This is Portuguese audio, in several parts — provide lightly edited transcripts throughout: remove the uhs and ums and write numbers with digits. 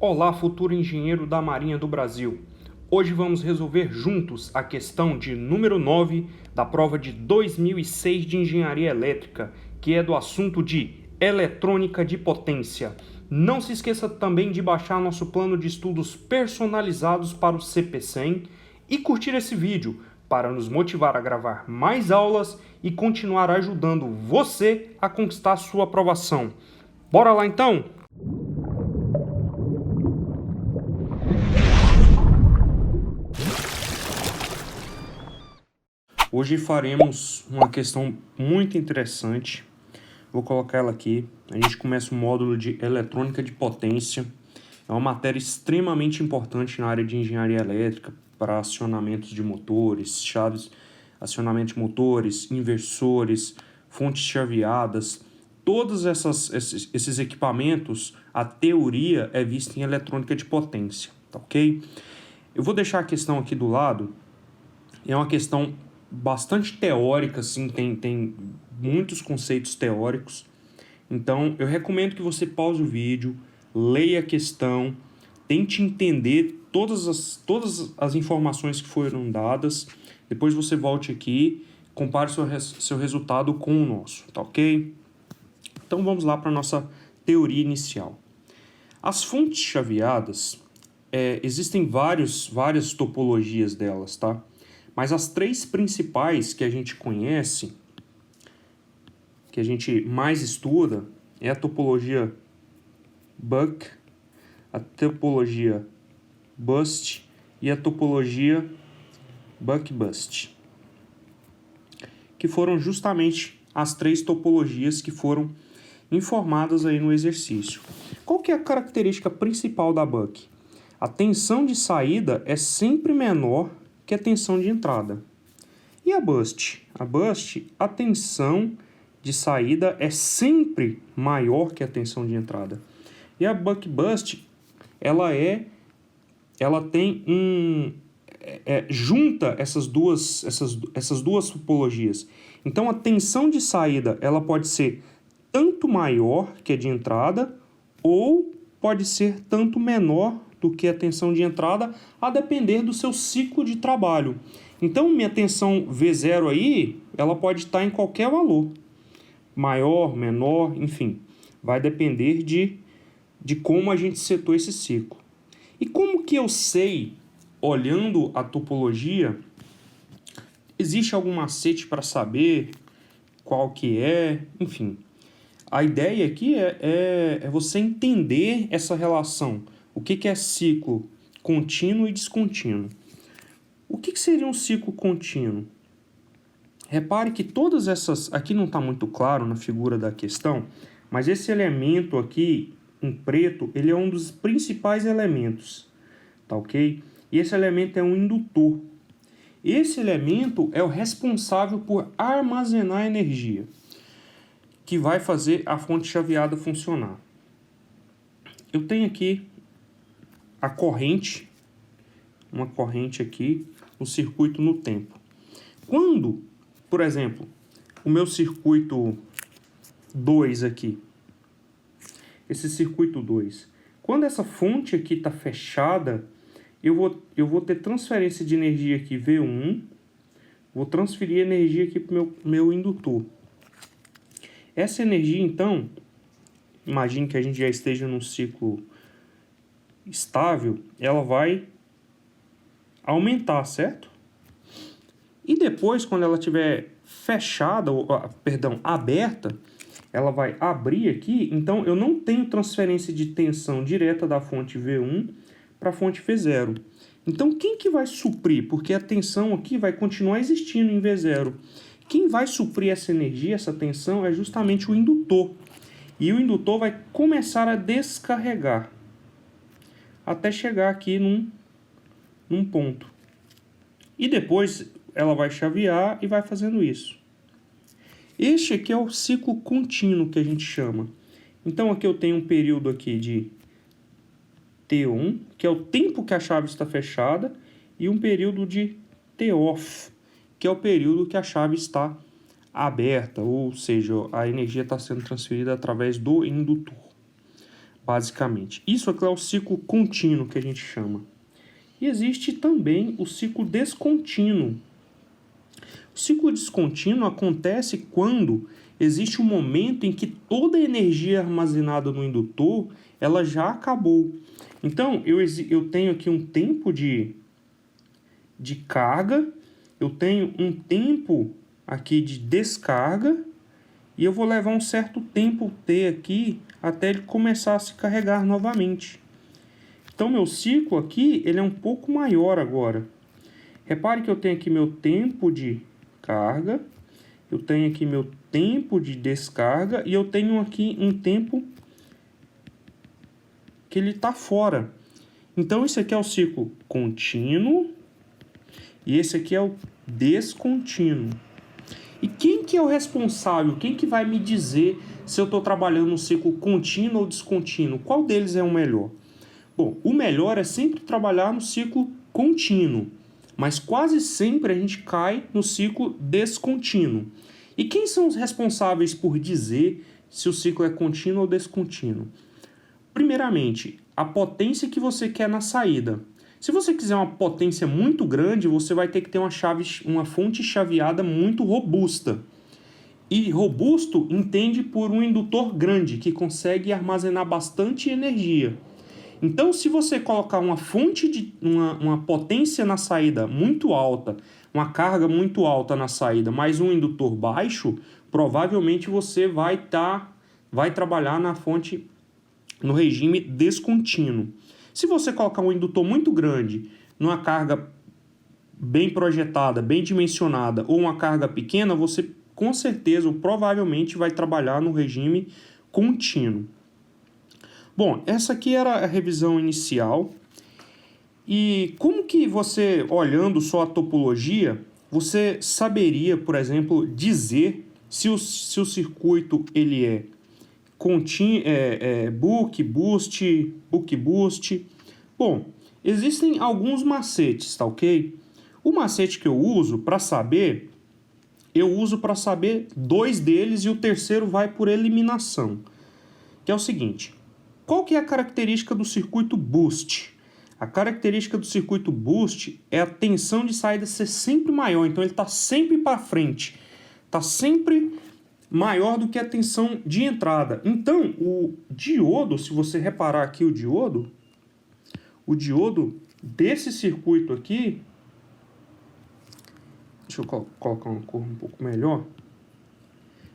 Olá, futuro engenheiro da Marinha do Brasil. Hoje vamos resolver juntos a questão de número 9 da prova de 2006 de Engenharia Elétrica, que é do assunto de eletrônica de potência. Não se esqueça também de baixar nosso plano de estudos personalizados para o CP100 e curtir esse vídeo para nos motivar a gravar mais aulas e continuar ajudando você a conquistar sua aprovação. Bora lá então? Hoje faremos uma questão muito interessante. Vou colocar ela aqui. A gente começa o módulo de eletrônica de potência. É uma matéria extremamente importante na área de engenharia elétrica para acionamentos de motores, chaves, acionamento de motores, inversores, fontes chaveadas. Todos esses equipamentos, a teoria é vista em eletrônica de potência, tá ok? Eu vou deixar a questão aqui do lado. É uma questão bastante teórica, assim, tem muitos conceitos teóricos. Então, eu recomendo que você pause o vídeo, leia a questão, tente entender todas as informações que foram dadas. Depois você volte aqui, compare seu resultado com o nosso, tá ok? Então, vamos lá para a nossa teoria inicial. As fontes chaveadas, existem várias topologias delas, tá? Mas as três principais que a gente conhece, que a gente mais estuda, é a topologia Buck, a topologia Bust e a topologia Buck-Bust, que foram justamente as três topologias que foram informadas aí no exercício. Qual que é a característica principal da Buck? A tensão de saída é sempre menor que a tensão de entrada. E a Bust? A tensão de saída é sempre maior que a tensão de entrada. E a Buck-Bust, ela tem junta essas duas topologias. Então, a tensão de saída, ela pode ser tanto maior que a de entrada, ou pode ser tanto menor do que a tensão de entrada, a depender do seu ciclo de trabalho. Então, minha tensão V0 aí, ela pode estar em qualquer valor. Maior, menor, enfim. Vai depender de como a gente setou esse ciclo. E como que eu sei, olhando a topologia, existe algum macete para saber qual que é, enfim. A ideia aqui é você entender essa relação. O que é ciclo contínuo e descontínuo? O que seria um ciclo contínuo? Repare que todas essas... Aqui não está muito claro na figura da questão, mas esse elemento aqui, em preto, ele é um dos principais elementos, tá ok? E esse elemento é um indutor. Esse elemento é o responsável por armazenar energia, que vai fazer a fonte chaveada funcionar. Eu tenho aqui a corrente, uma corrente aqui, o circuito no tempo. Quando, por exemplo, o meu circuito 2 aqui, esse circuito 2, quando essa fonte aqui está fechada, eu vou ter transferência de energia aqui V1, vou transferir energia aqui para o meu indutor. Essa energia, então, imagine que a gente já esteja num ciclo estável, ela vai aumentar, certo? E depois, quando ela estiver fechada, aberta, ela vai abrir aqui, então eu não tenho transferência de tensão direta da fonte V1 para a fonte V0. Então, quem que vai suprir? Porque a tensão aqui vai continuar existindo em V0. Quem vai suprir essa energia, essa tensão, é justamente o indutor. E o indutor vai começar a descarregar até chegar aqui num ponto. E depois ela vai chavear e vai fazendo isso. Este aqui é o ciclo contínuo que a gente chama. Então aqui eu tenho um período aqui de T1, que é o tempo que a chave está fechada, e um período de T-off, que é o período que a chave está aberta, ou seja, a energia está sendo transferida através do indutor. basicamente. Isso aqui é o ciclo contínuo que a gente chama. E existe também o ciclo descontínuo. O ciclo descontínuo acontece quando existe um momento em que toda a energia armazenada no indutor ela já acabou. Então, eu tenho aqui um tempo de carga, eu tenho um tempo aqui de descarga, e eu vou levar um certo tempo T aqui até ele começar a se carregar novamente. Então, meu ciclo aqui ele é um pouco maior agora. Repare que eu tenho aqui meu tempo de carga, eu tenho aqui meu tempo de descarga e eu tenho aqui um tempo que ele está fora. Então, esse aqui é o ciclo contínuo e esse aqui é o descontínuo. E quem que é o responsável? Quem que vai me dizer se eu estou trabalhando no ciclo contínuo ou descontínuo? Qual deles é o melhor? Bom, o melhor é sempre trabalhar no ciclo contínuo, mas quase sempre a gente cai no ciclo descontínuo. E quem são os responsáveis por dizer se o ciclo é contínuo ou descontínuo? Primeiramente, a potência que você quer na saída. Se você quiser uma potência muito grande, você vai ter que ter uma fonte chaveada muito robusta. E robusto entende por um indutor grande, que consegue armazenar bastante energia. Então, se você colocar uma uma potência na saída muito alta, uma carga muito alta na saída, mais um indutor baixo, provavelmente você vai trabalhar no regime descontínuo. Se você colocar um indutor muito grande, numa carga bem projetada, bem dimensionada, ou uma carga pequena, você com certeza ou provavelmente vai trabalhar no regime contínuo. Bom, essa aqui era a revisão inicial. E como que você, olhando só a topologia, você saberia, por exemplo, dizer se o circuito ele é book, boost. Bom, existem alguns macetes, tá ok? O macete que eu uso para saber, dois deles e o terceiro vai por eliminação. Que é o seguinte, qual que é a característica do circuito boost? A característica do circuito boost é a tensão de saída ser sempre maior, então ele está sempre para frente, está sempre maior do que a tensão de entrada. Então, o diodo, se você reparar aqui o diodo desse circuito aqui, deixa eu colocar uma cor um pouco melhor.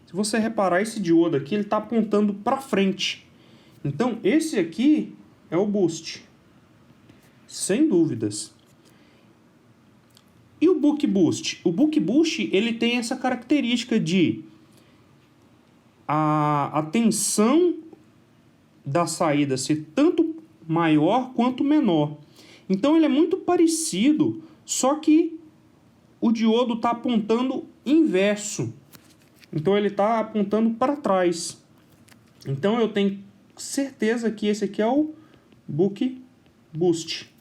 Se você reparar, esse diodo aqui, ele está apontando para frente. Então, esse aqui é o boost, sem dúvidas. E o buck boost? O buck boost, ele tem essa característica de a tensão da saída ser tanto maior quanto menor. Então ele é muito parecido, só que o diodo está apontando inverso. Então ele está apontando para trás. Então eu tenho certeza que esse aqui é o buck boost.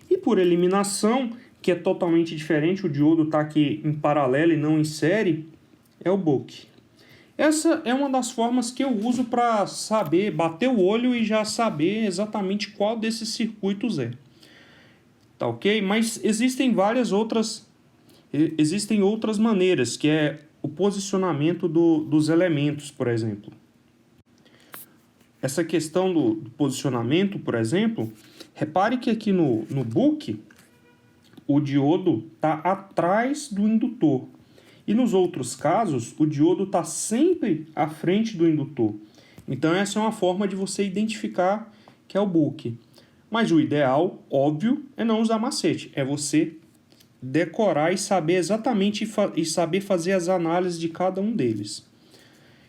E por eliminação, que é totalmente diferente, o diodo está aqui em paralelo e não em série, é o buck. Essa é uma das formas que eu uso para saber, bater o olho e já saber exatamente qual desses circuitos é. Tá ok? Mas existem outras maneiras, que é o posicionamento dos elementos, por exemplo. Essa questão do posicionamento, por exemplo, repare que aqui no book, o diodo está atrás do indutor. E nos outros casos, o diodo está sempre à frente do indutor. Então essa é uma forma de você identificar que é o book. Mas o ideal, óbvio, é não usar macete. É você decorar e saber exatamente e saber fazer as análises de cada um deles.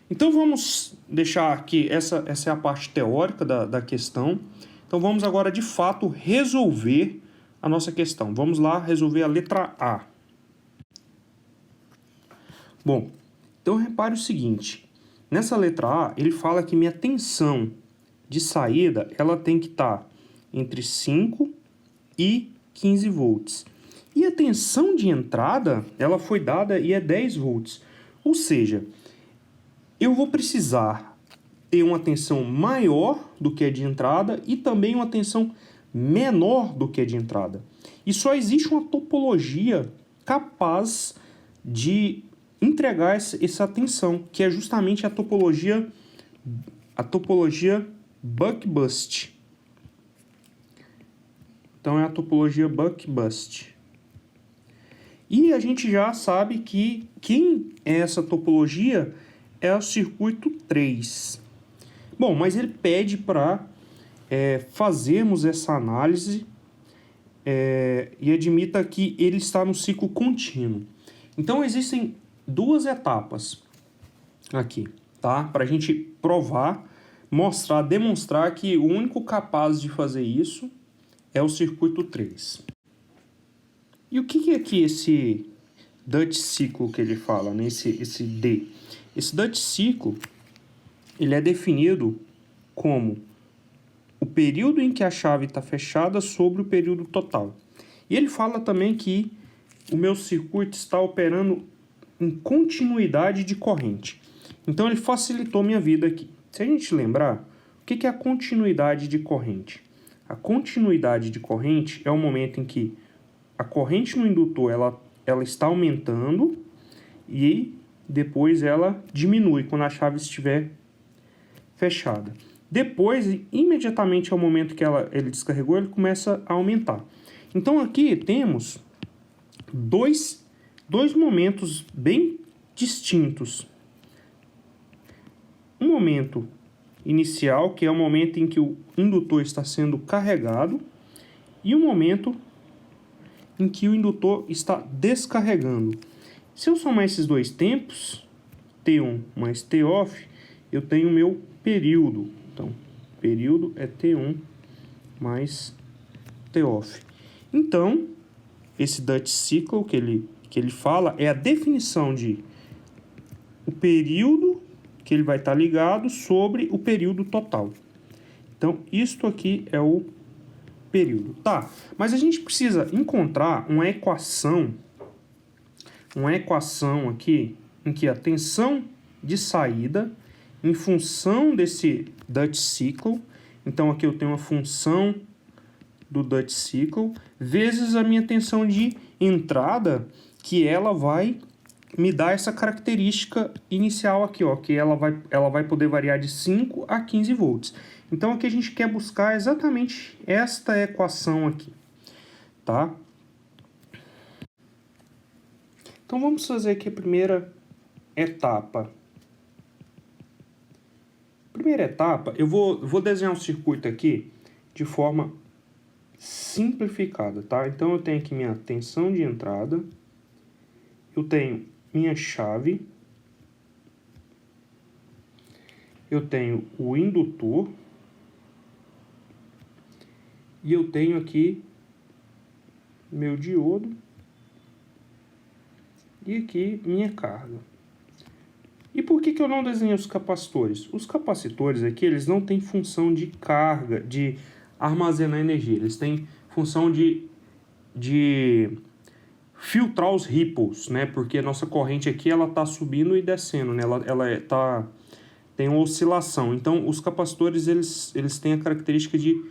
Então vamos deixar aqui, essa é a parte teórica da questão. Então vamos agora de fato resolver a nossa questão. Vamos lá resolver a letra A. Bom, então repare o seguinte, nessa letra A ele fala que minha tensão de saída ela tem que estar entre 5 e 15 volts. E a tensão de entrada ela foi dada e é 10 volts. Ou seja, eu vou precisar ter uma tensão maior do que a de entrada e também uma tensão menor do que a de entrada. E só existe uma topologia capaz de entregar essa tensão, que é justamente a topologia buck-bust. Então é a topologia buck-bust. E a gente já sabe que quem é essa topologia é o circuito 3. Bom, mas ele pede para fazermos essa análise e admita que ele está no ciclo contínuo. Então existem duas etapas aqui, tá? Para a gente provar, mostrar, demonstrar que o único capaz de fazer isso é o circuito 3. E o que é aqui esse Dutch ciclo que ele fala, né? Esse D? Esse Dutch ciclo, ele é definido como o período em que a chave está fechada sobre o período total. E ele fala também que o meu circuito está operando em continuidade de corrente. Então ele facilitou minha vida aqui. Se a gente lembrar, o que é a continuidade de corrente? A continuidade de corrente é o momento em que a corrente no indutor ela está aumentando e depois ela diminui quando a chave estiver fechada. Depois, imediatamente ao momento que ele descarregou, ele começa a aumentar. Então aqui temos dois momentos bem distintos. Um momento inicial, que é o momento em que o indutor está sendo carregado, e um momento em que o indutor está descarregando. Se eu somar esses dois tempos, T1 mais T-off, eu tenho o meu período. Então, período é T1 mais T-off. Então, esse Dutch cycle que ele fala é a definição de o período que ele vai estar ligado sobre o período total. Então, isto aqui é o período. Tá, mas a gente precisa encontrar uma equação aqui em que a tensão de saída em função desse Dutch cycle, então aqui eu tenho uma função do Dutch cycle, vezes a minha tensão de entrada, que ela vai me dar essa característica inicial aqui, ó, que ela vai poder variar de 5 a 15 volts. Então aqui a gente quer buscar exatamente esta equação aqui, tá? Então vamos fazer aqui a primeira etapa. Primeira etapa, eu vou desenhar um circuito aqui de forma simplificada, tá? Então eu tenho aqui minha tensão de entrada, eu tenho minha chave, eu tenho o indutor e eu tenho aqui meu diodo e aqui minha carga. E por que eu não desenhei os capacitores? Os capacitores aqui, eles não têm função de carga, de armazenar energia. Eles têm função de filtrar os ripples, né? Porque a nossa corrente aqui, ela tá subindo e descendo, né? Tem uma oscilação. Então, os capacitores, eles têm a característica de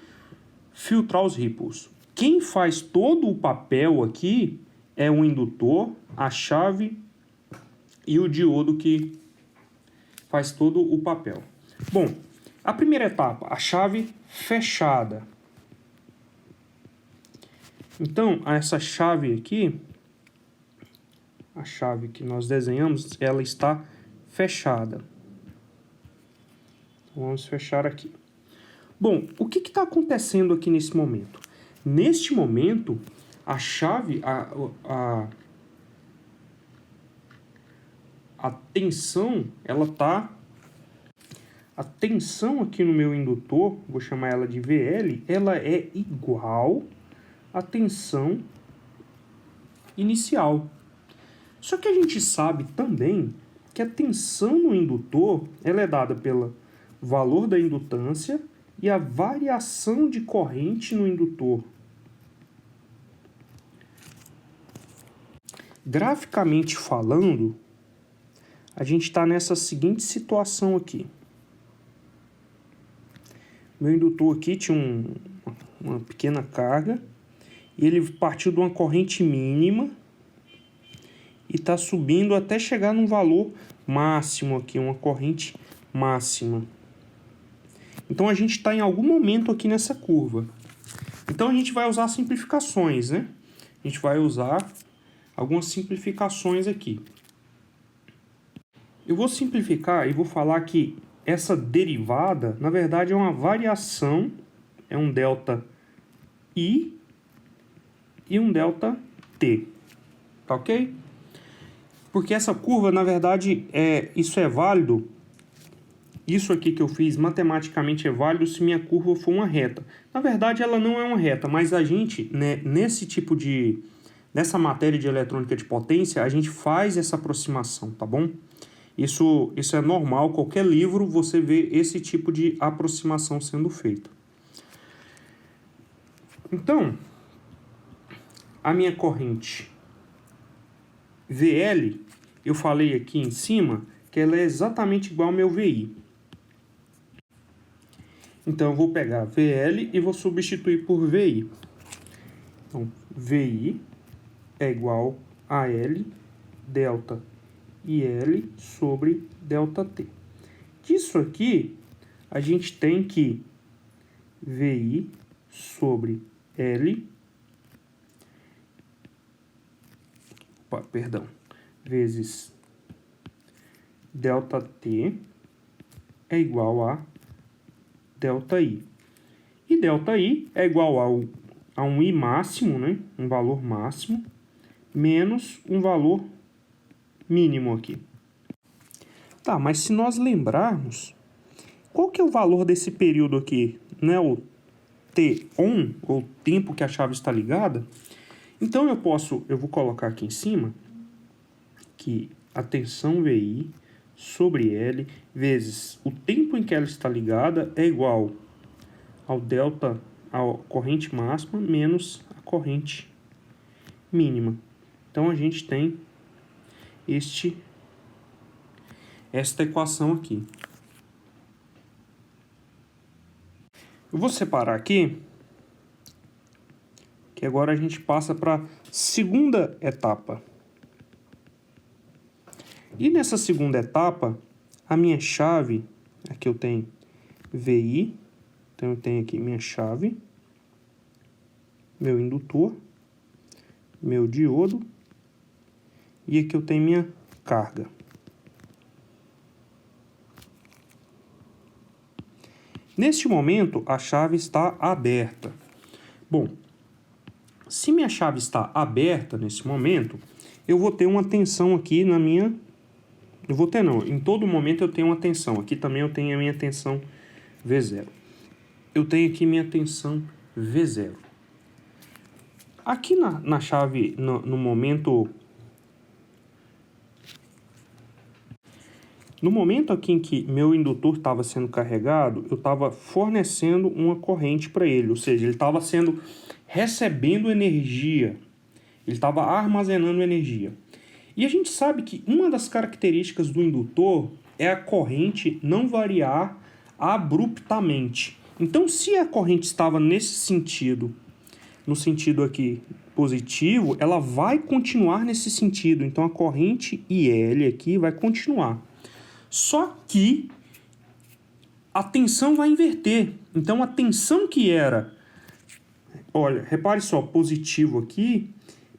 filtrar os ripples. Quem faz todo o papel aqui é o indutor, a chave e o diodo que faz todo o papel. Bom, a primeira etapa, a chave fechada. Então, essa chave aqui, a chave que nós desenhamos, ela está fechada. Vamos fechar aqui. Bom, o que está acontecendo aqui nesse momento? Neste momento, a chave, a tensão, a tensão aqui no meu indutor, vou chamar ela de VL, ela é igual à tensão inicial. Só que a gente sabe também que a tensão no indutor, ela é dada pelo valor da indutância e a variação de corrente no indutor. Graficamente falando, a gente está nessa seguinte situação aqui. Meu indutor aqui tinha uma pequena carga, e ele partiu de uma corrente mínima e está subindo até chegar num valor máximo aqui, uma corrente máxima. Então a gente está em algum momento aqui nessa curva. Então a gente vai usar simplificações, né? A gente vai usar algumas simplificações aqui. Eu vou simplificar e vou falar que essa derivada, na verdade, é uma variação, é um delta I e um delta T, tá ok? Porque essa curva, na verdade, isso é válido, isso aqui que eu fiz matematicamente é válido se minha curva for uma reta. Na verdade, ela não é uma reta, mas a gente, né, nessa matéria de eletrônica de potência, a gente faz essa aproximação, tá bom? Isso é normal, qualquer livro você vê esse tipo de aproximação sendo feita. Então, a minha corrente VL, eu falei aqui em cima que ela é exatamente igual ao meu VI. Então, eu vou pegar VL e vou substituir por VI. Então, VI é igual a L delta IL sobre delta T. Disso aqui, a gente tem que VI sobre L, vezes delta T é igual a delta I. E delta I é igual a um I máximo, né? Um valor máximo, menos um valor mínimo aqui. Tá, mas se nós lembrarmos, qual que é o valor desse período aqui? Não é o T-on, ou tempo que a chave está ligada? Então eu vou colocar aqui em cima que a tensão VI sobre L vezes o tempo em que ela está ligada é igual ao delta, a corrente máxima menos a corrente mínima. Então a gente tem esta equação aqui. Eu vou separar aqui, que agora a gente passa para a segunda etapa. E nessa segunda etapa, a minha chave, aqui eu tenho VI, então eu tenho aqui minha chave, meu indutor, meu diodo, e aqui eu tenho minha carga. Neste momento, a chave está aberta. Bom, se minha chave está aberta nesse momento, eu vou ter uma tensão aqui na minha... Eu vou ter não, em todo momento eu tenho uma tensão. Aqui também eu tenho a minha tensão V0. Eu tenho aqui minha tensão V0. Aqui na chave, no momento... No momento aqui em que meu indutor estava sendo carregado, eu estava fornecendo uma corrente para ele, ou seja, ele estava recebendo energia, ele estava armazenando energia. E a gente sabe que uma das características do indutor é a corrente não variar abruptamente. Então, se a corrente estava nesse sentido, no sentido aqui positivo, ela vai continuar nesse sentido. Então, a corrente IL aqui vai continuar. Só que a tensão vai inverter. Então, a tensão que era... Olha, repare só, positivo aqui.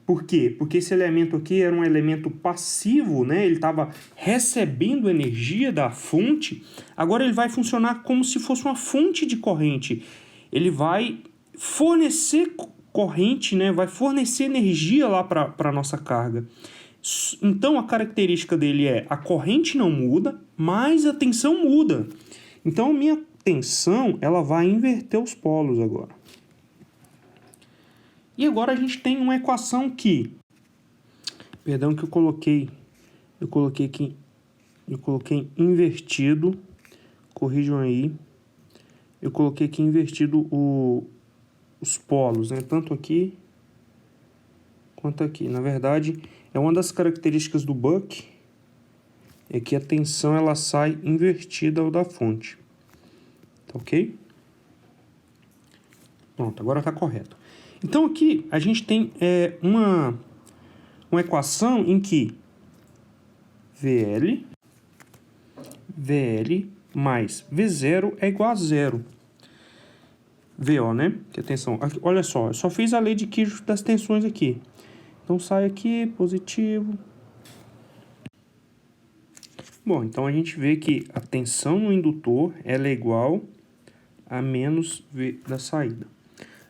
Por quê? Porque esse elemento aqui era um elemento passivo, né? Ele estava recebendo energia da fonte. Agora ele vai funcionar como se fosse uma fonte de corrente. Ele vai fornecer corrente, né? Vai fornecer energia lá para a nossa carga. Então, a característica dele é a corrente não muda, mas a tensão muda. Então, a minha tensão ela vai inverter os polos agora. E agora a gente tem uma equação que... Perdão que eu coloquei aqui... Eu coloquei invertido. Corrijam aí. Eu coloquei aqui invertido os polos, né? Tanto aqui quanto aqui. Na verdade... É uma das características do buck é que a tensão ela sai invertida ao da fonte. Tá ok? Pronto, agora está correto. Então aqui a gente tem uma equação em que VL mais V0 é igual a zero. VO, né? Que atenção, aqui, olha só, eu só fiz a lei de Kirchhoff das tensões aqui. Então sai aqui, positivo. Bom, então a gente vê que a tensão no indutor ela é igual a menos V da saída.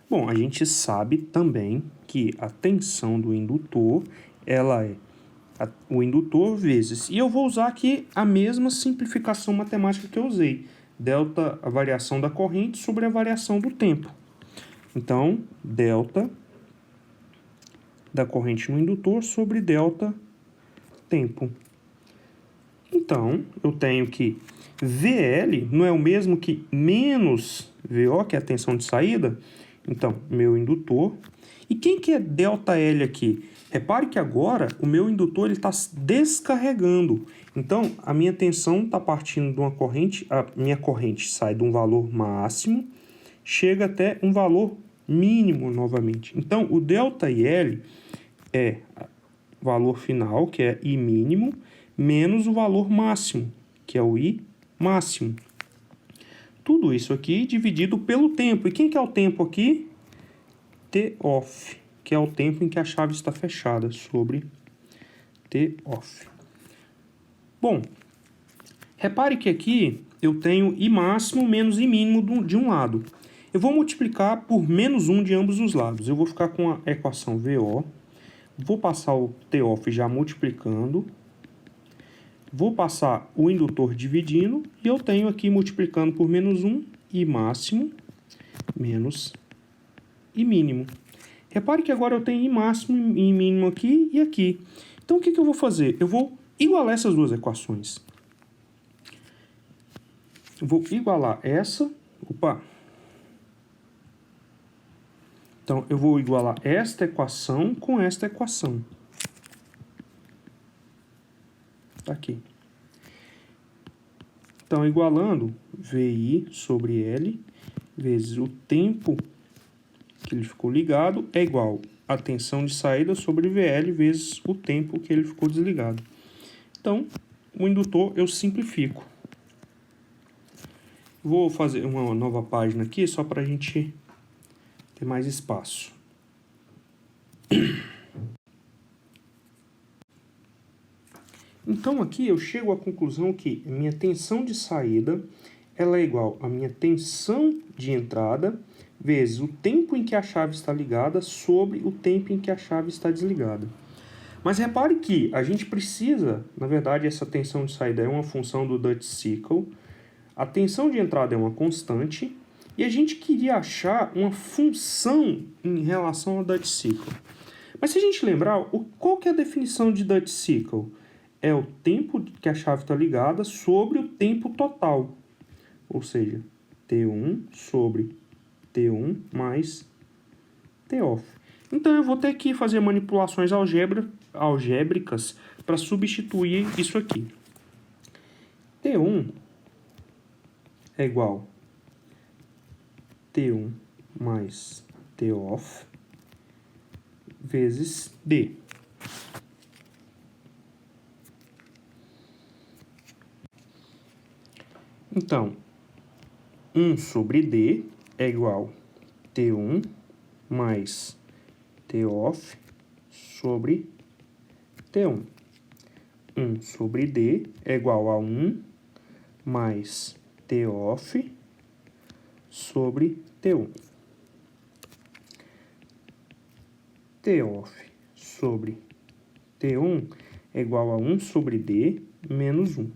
Bom, a gente sabe também que a tensão do indutor, ela é o indutor vezes... E eu vou usar aqui a mesma simplificação matemática que eu usei. Delta, a variação da corrente sobre a variação do tempo. Então, delta da corrente no indutor sobre delta tempo. Então, eu tenho que VL não é o mesmo que menos VO, que é a tensão de saída. Então, meu indutor. E quem que é ΔL aqui? Repare que agora o meu indutor está descarregando. Então, a minha tensão está partindo de uma corrente, a minha corrente sai de um valor máximo, chega até um valor mínimo novamente. Então, o ΔL é o valor final, que é I mínimo, menos o valor máximo, que é o I máximo. Tudo isso aqui dividido pelo tempo. E quem que é o tempo aqui? T off, que é o tempo em que a chave está fechada, sobre T off. Bom, repare que aqui eu tenho I máximo menos I mínimo de um lado. Eu vou multiplicar por menos 1 de ambos os lados. Eu vou ficar com a equação VO. Vou passar o T off já multiplicando. Vou passar o indutor dividindo. E eu tenho aqui multiplicando por menos 1, I máximo menos I mínimo. Repare que agora eu tenho I máximo e I mínimo aqui e aqui. Então, o que eu vou fazer? Eu vou igualar essas duas equações. Eu vou igualar essa. Opa! Então, eu vou igualar esta equação com esta equação. Tá aqui. Então, igualando VI sobre L vezes o tempo que ele ficou ligado é igual a tensão de saída sobre VL vezes o tempo que ele ficou desligado. Então, o indutor eu simplifico. Vou fazer uma nova página aqui só para a gente ter mais espaço. Então, aqui eu chego à conclusão que a minha tensão de saída ela é igual à minha tensão de entrada vezes o tempo em que a chave está ligada sobre o tempo em que a chave está desligada. Mas repare que a gente precisa, na verdade, essa tensão de saída é uma função do Dutch cycle, a tensão de entrada é uma constante, e a gente queria achar uma função em relação ao Dutch cycle. Mas se a gente lembrar, qual que é a definição de Dutch cycle? É o tempo que a chave está ligada sobre o tempo total, ou seja, T1 sobre T1 mais T off. Então, eu vou ter que fazer manipulações algébricas para substituir isso aqui. T1 é igual a T1 mais T off vezes D. Então, 1 sobre D é igual a T1 mais T off sobre T1. 1 sobre D é igual a 1 mais T off sobre T1. T off sobre T1 é igual a 1 sobre D menos 1,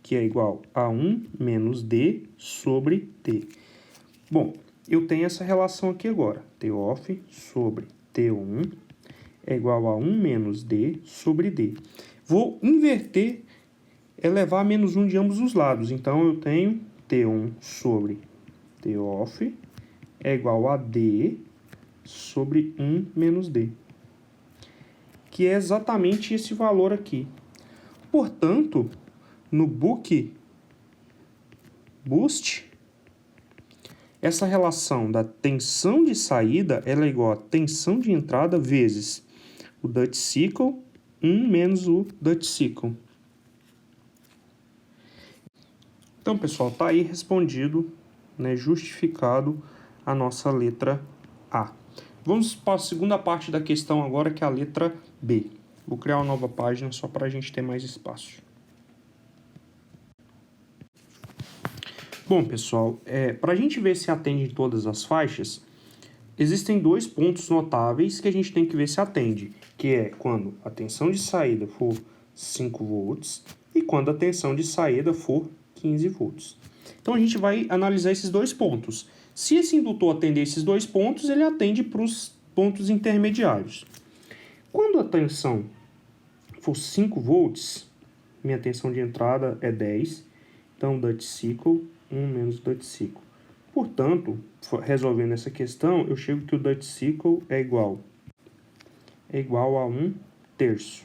que é igual a 1 menos D sobre T. Bom, eu tenho essa relação aqui agora. T off sobre T1 é igual a 1 menos D sobre D. Vou inverter, elevar a menos 1 de ambos os lados. Então, eu tenho T1 sobre T off é igual a D sobre 1 menos D, que é exatamente esse valor aqui. Portanto, no Buck Boost, essa relação da tensão de saída ela é igual a tensão de entrada vezes o Dutch cycle 1 menos o Dutch cycle. Então, pessoal, está aí respondido, né, justificado a nossa letra A. Vamos para a segunda parte da questão agora, que é a letra B. Vou criar uma nova página só para a gente ter mais espaço. Bom, pessoal, para a gente ver se atende em todas as faixas, existem dois pontos notáveis que a gente tem que ver se atende, que é quando a tensão de saída for 5 volts e quando a tensão de saída for 15 volts. Então, a gente vai analisar esses dois pontos. Se esse indutor atender esses dois pontos, ele atende para os pontos intermediários. Quando a tensão for 5 volts, minha tensão de entrada é 10, então Dutch cycle 1 menos Dutch cycle. Portanto, resolvendo essa questão, eu chego que o Dutch cycle é igual a 1/3.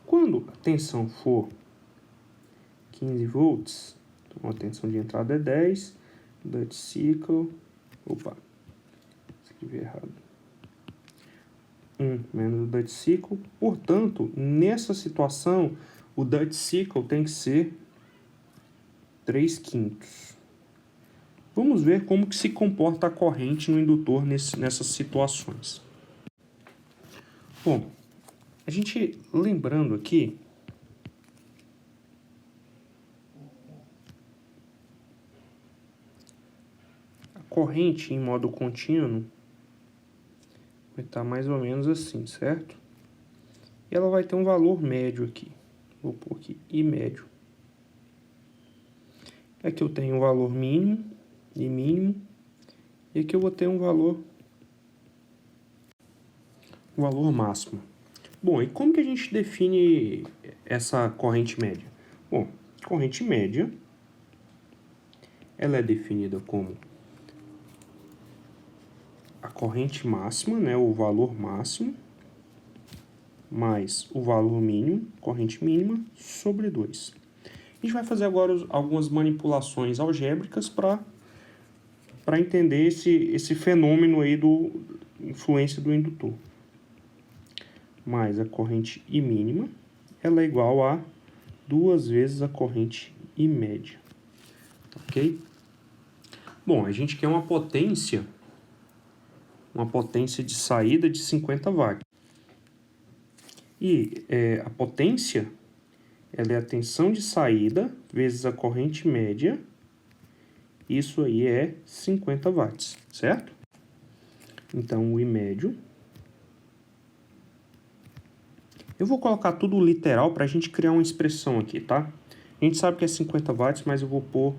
Quando a tensão for 15 volts, então a tensão de entrada é 10, Dutch cycle, escrevi errado, 1 menos o Dutch cycle. Portanto, nessa situação, o Dutch cycle tem que ser 3/5. Vamos ver como que se comporta a corrente no indutor nessas situações. Bom, a gente lembrando aqui, a corrente em modo contínuo vai estar mais ou menos assim, certo? E ela vai ter um valor médio aqui. Vou pôr aqui I médio. Aqui eu tenho um valor mínimo e mínimo. E aqui eu vou ter um valor máximo. Bom, e como que a gente define essa corrente média? Bom, corrente média, ela é definida como a corrente máxima, né, o valor máximo, mais o valor mínimo, corrente mínima, sobre 2. A gente vai fazer agora algumas manipulações algébricas para entender esse fenômeno aí do influência do indutor. Mais a corrente I mínima, ela é igual a 2 vezes a corrente I média. Ok? Bom, a gente quer uma potência de saída de 50 watts. E a potência, ela é a tensão de saída vezes a corrente média. Isso aí é 50 watts, certo? Então, o I médio. Eu vou colocar tudo literal para a gente criar uma expressão aqui, tá? A gente sabe que é 50 watts, mas eu vou pôr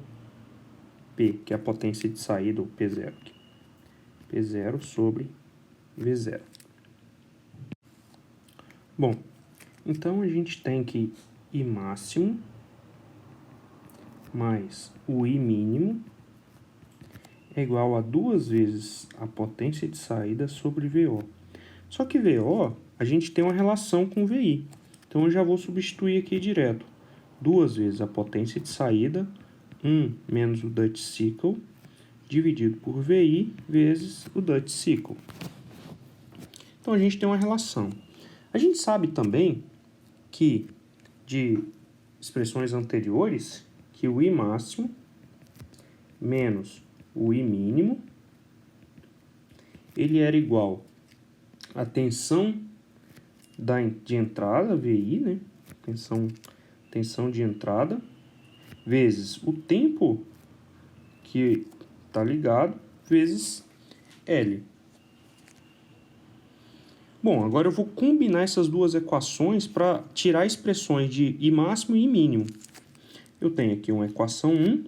P, que é a potência de saída, ou P0 aqui. P0 sobre V0. Bom, então a gente tem que I máximo mais o I mínimo é igual a 2 vezes a potência de saída sobre VO. Só que VO, a gente tem uma relação com VI. Então, eu já vou substituir aqui direto. 2 vezes a potência de saída, 1 menos o Dutch cycle, dividido por VI vezes o Dutch cycle. Então, a gente tem uma relação. A gente sabe também que, de expressões anteriores, que o I máximo menos o I mínimo, ele era igual à tensão de entrada, VI, né? Tensão de entrada, vezes o tempo que está ligado, vezes L. Bom, agora eu vou combinar essas duas equações para tirar expressões de I máximo e I mínimo. Eu tenho aqui uma equação 1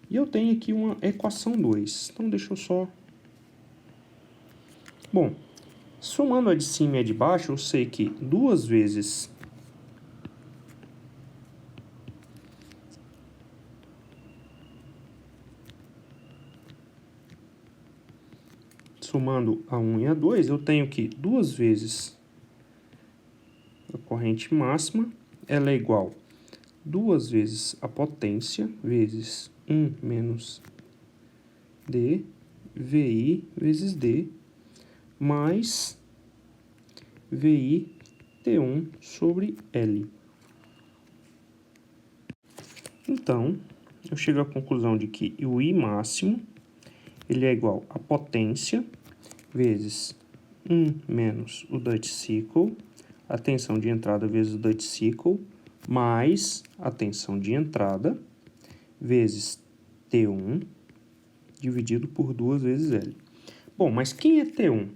e eu tenho aqui uma equação 2. Então, deixa eu só... Bom, somando a de cima e a de baixo, eu sei que 2 vezes somando a 1 e a 2, eu tenho que 2 vezes a corrente máxima, ela é igual a 2 vezes a potência vezes 1 menos D, VI vezes D, mais VI T1 sobre L. Então, eu chego à conclusão de que o I máximo ele é igual a potência vezes 1 menos o Dutch cycle, a tensão de entrada vezes o Dutch cycle, mais a tensão de entrada vezes T1 dividido por 2 vezes L. Bom, mas quem é T1?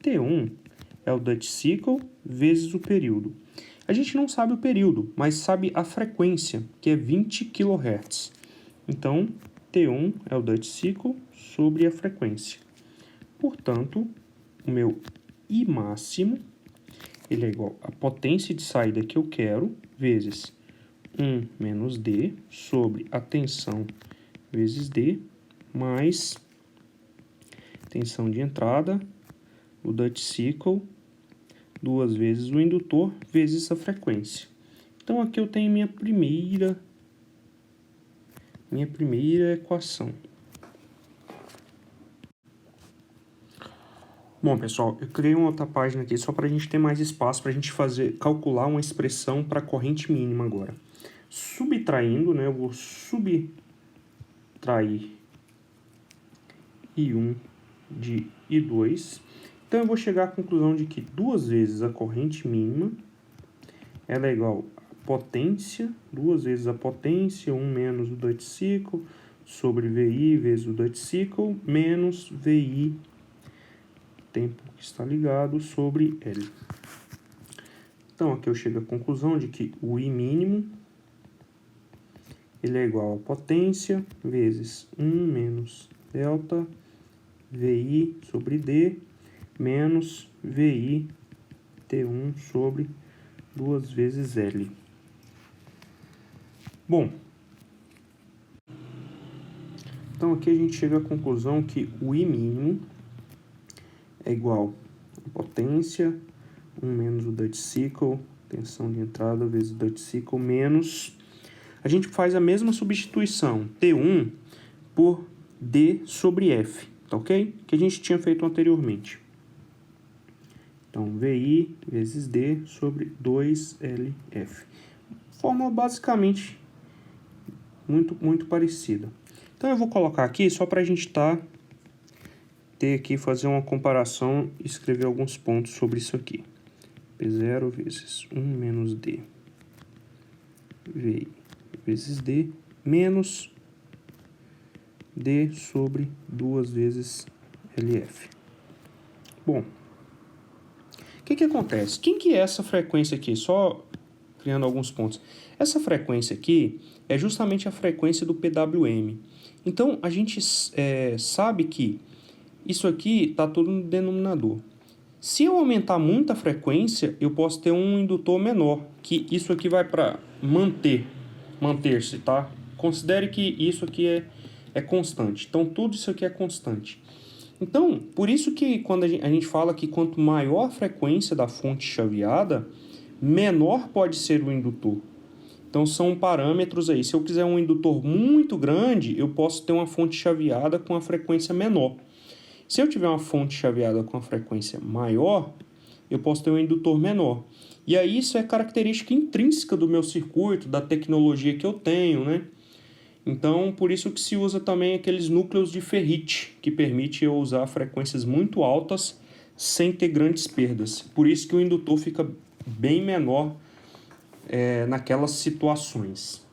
T1 é o Dutch cycle vezes o período. A gente não sabe o período, mas sabe a frequência, que é 20 kHz. Então, T1 é o Dutch cycle sobre a frequência. Portanto, o meu I máximo ele é igual a potência de saída que eu quero, vezes 1 menos D, sobre a tensão vezes D, mais tensão de entrada, o Dutch cycle, 2 vezes o indutor, vezes a frequência. Então, aqui eu tenho minha primeira equação. Bom, pessoal, eu criei uma outra página aqui só para a gente ter mais espaço para a gente calcular uma expressão para a corrente mínima agora. Subtraindo, né, eu vou subtrair I1 de I2. Então, eu vou chegar à conclusão de que 2 vezes a corrente mínima ela é igual a potência, 2 vezes a potência, 1 menos o Dutch cycle, sobre VI vezes o Dutch cycle, menos VI, tempo que está ligado, sobre L. Então, aqui eu chego à conclusão de que o I mínimo ele é igual a potência vezes 1 menos delta VI sobre D, menos VI T1 sobre 2 vezes L. Bom, então aqui a gente chega à conclusão que o I mínimo é igual a potência, 1 menos o Dutch cycle, tensão de entrada vezes o Dutch cycle, menos... A gente faz a mesma substituição, T1 por D sobre F, tá ok? Que a gente tinha feito anteriormente. Então, VI vezes D sobre 2LF. Fórmula basicamente muito parecida. Então, eu vou colocar aqui só para a gente fazer uma comparação e escrever alguns pontos sobre isso aqui. P0 vezes 1 menos D. VI vezes D menos D sobre 2 vezes LF. Bom, o que acontece? Quem que é essa frequência aqui? Só criando alguns pontos. Essa frequência aqui é justamente a frequência do PWM. Então, a gente sabe que isso aqui está tudo no denominador. Se eu aumentar muito a frequência, eu posso ter um indutor menor, que isso aqui vai para manter-se, tá? Considere que isso aqui é constante. Então, tudo isso aqui é constante. Então, por isso que quando a gente fala que quanto maior a frequência da fonte chaveada, menor pode ser o indutor. Então, são parâmetros aí. Se eu quiser um indutor muito grande, eu posso ter uma fonte chaveada com a frequência menor. Se eu tiver uma fonte chaveada com a frequência maior, eu posso ter um indutor menor. E aí isso é característica intrínseca do meu circuito, da tecnologia que eu tenho, né? Então, por isso que se usa também aqueles núcleos de ferrite, que permite eu usar frequências muito altas sem ter grandes perdas. Por isso que o indutor fica bem menor naquelas situações.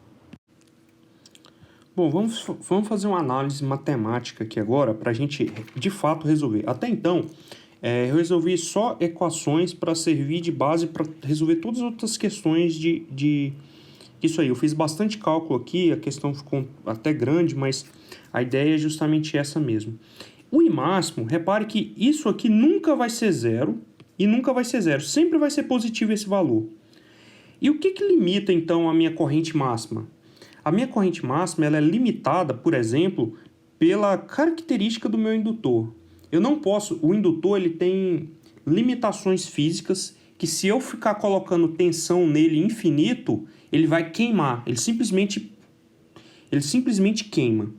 Bom, vamos fazer uma análise matemática aqui agora para a gente, de fato, resolver. Até então, eu resolvi só equações para servir de base para resolver todas as outras questões de isso aí. Eu fiz bastante cálculo aqui, a questão ficou até grande, mas a ideia é justamente essa mesmo. O I máximo, repare que isso aqui nunca vai ser zero e nunca vai ser zero. Sempre vai ser positivo esse valor. E o que limita, então, a minha corrente máxima? A minha corrente máxima ela é limitada, por exemplo, pela característica do meu indutor. Eu não posso... O indutor ele tem limitações físicas que se eu ficar colocando tensão nele infinito, ele vai queimar. Ele simplesmente ele simplesmente queima.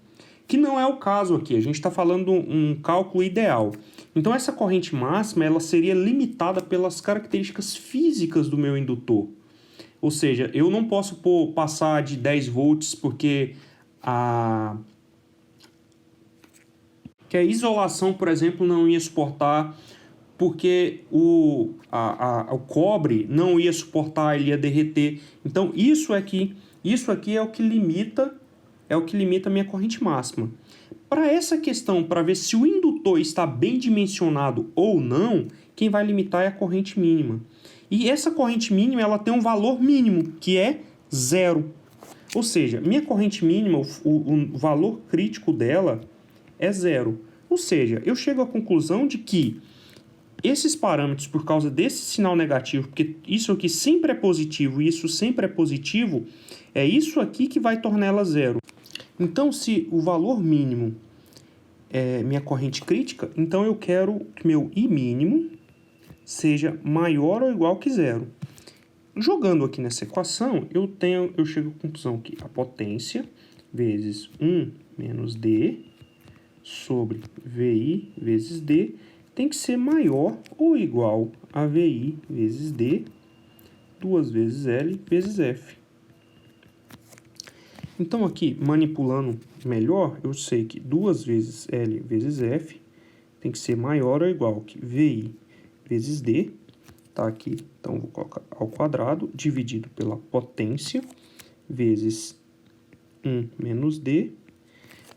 Que não é o caso aqui, a gente está falando um cálculo ideal. Então essa corrente máxima ela seria limitada pelas características físicas do meu indutor. Ou seja, eu não posso passar de 10 volts porque a isolação, por exemplo, não ia suportar, porque o cobre não ia suportar, ele ia derreter. Então isso aqui é o que limita a minha corrente máxima. Para essa questão, para ver se o indutor está bem dimensionado ou não, quem vai limitar é a corrente mínima. E essa corrente mínima ela tem um valor mínimo, que é 0. Ou seja, minha corrente mínima, o valor crítico dela é 0. Ou seja, eu chego à conclusão de que esses parâmetros, por causa desse sinal negativo, porque isso aqui sempre é positivo e isso sempre é positivo, é isso aqui que vai tornar ela 0. Então, se o valor mínimo é minha corrente crítica, então eu quero que meu I mínimo seja maior ou igual que 0. Jogando aqui nessa equação, eu chego à conclusão que a potência vezes 1 menos D sobre VI vezes D tem que ser maior ou igual a VI vezes D, 2 vezes L vezes F. Então aqui, manipulando melhor, eu sei que 2 vezes L vezes F tem que ser maior ou igual que VI vezes D, tá aqui, então vou colocar ao quadrado, dividido pela potência, vezes 1 menos D.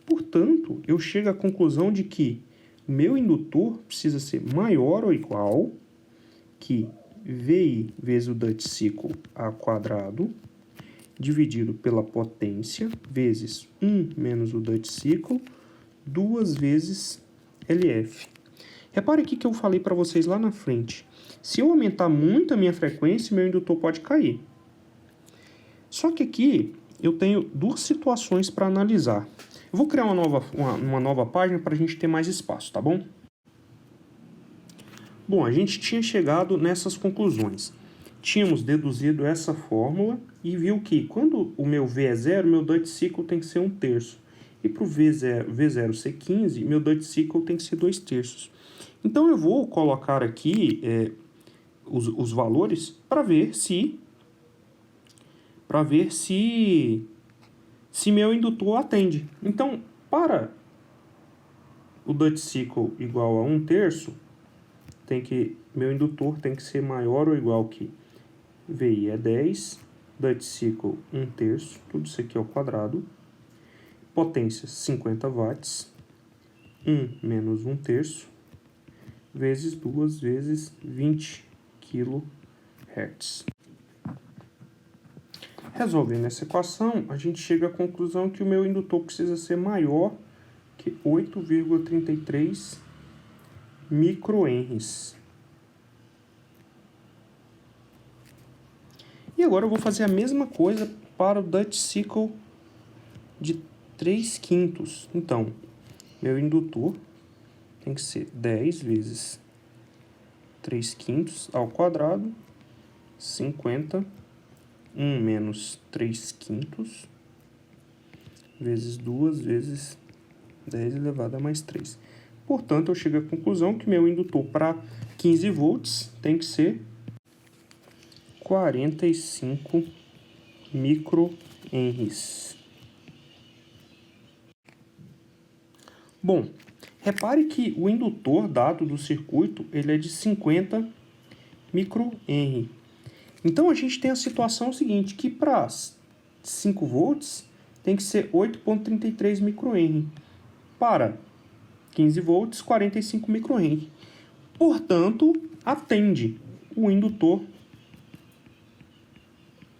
Portanto, eu chego à conclusão de que o meu indutor precisa ser maior ou igual que VI vezes o Dutch cycle ao quadrado, dividido pela potência, vezes 1 menos o Dutch cycle, 2 vezes LF. Repare aqui que eu falei para vocês lá na frente. Se eu aumentar muito a minha frequência, meu indutor pode cair. Só que aqui eu tenho duas situações para analisar. Eu vou criar uma nova página para a gente ter mais espaço, tá bom? Bom, a gente tinha chegado nessas conclusões. Tínhamos deduzido essa fórmula e viu que quando o meu V é 0, meu Dutch cycle tem que ser 1/3. E para o V0 ser 15, meu Dutch cycle tem que ser 2/3. Então eu vou colocar aqui os valores para ver se meu indutor atende. Então, para o Dutch cycle igual a 1/3, meu indutor tem que ser maior ou igual que VI é 10, Dutch cycle 1/3, tudo isso aqui ao quadrado, potência 50 watts, 1 menos 1/3, vezes 2 vezes 20 kHz. Resolvendo essa equação, a gente chega à conclusão que o meu indutor precisa ser maior que 8,33 microhenries. E agora eu vou fazer a mesma coisa para o Dutch cycle de 3/5. Então, meu indutor tem que ser 10 vezes 3/5 ao quadrado, 50, 1 menos 3/5, vezes 2 vezes 10 elevado a mais 3. Portanto, eu chego à conclusão que meu indutor para 15 volts tem que ser 45 microhenries. Bom, repare que o indutor dado do circuito ele é de 50 microhenry. Então, a gente tem a situação seguinte, que para 5 volts tem que ser 8,33 microhenry. Para 15 volts, 45 microhenry. Portanto, atende. O indutor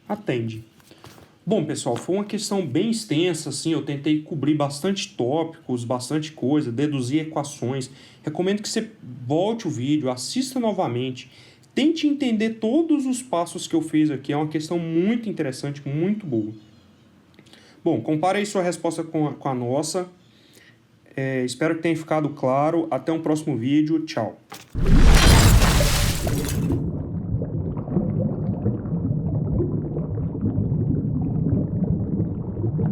atende. Bom, pessoal, foi uma questão bem extensa, assim, eu tentei cobrir bastante tópicos, bastante coisa, deduzir equações. Recomendo que você volte o vídeo, assista novamente, tente entender todos os passos que eu fiz aqui, é uma questão muito interessante, muito boa. Bom, compare aí sua resposta com a nossa. Espero que tenha ficado claro. Até um próximo vídeo. Tchau.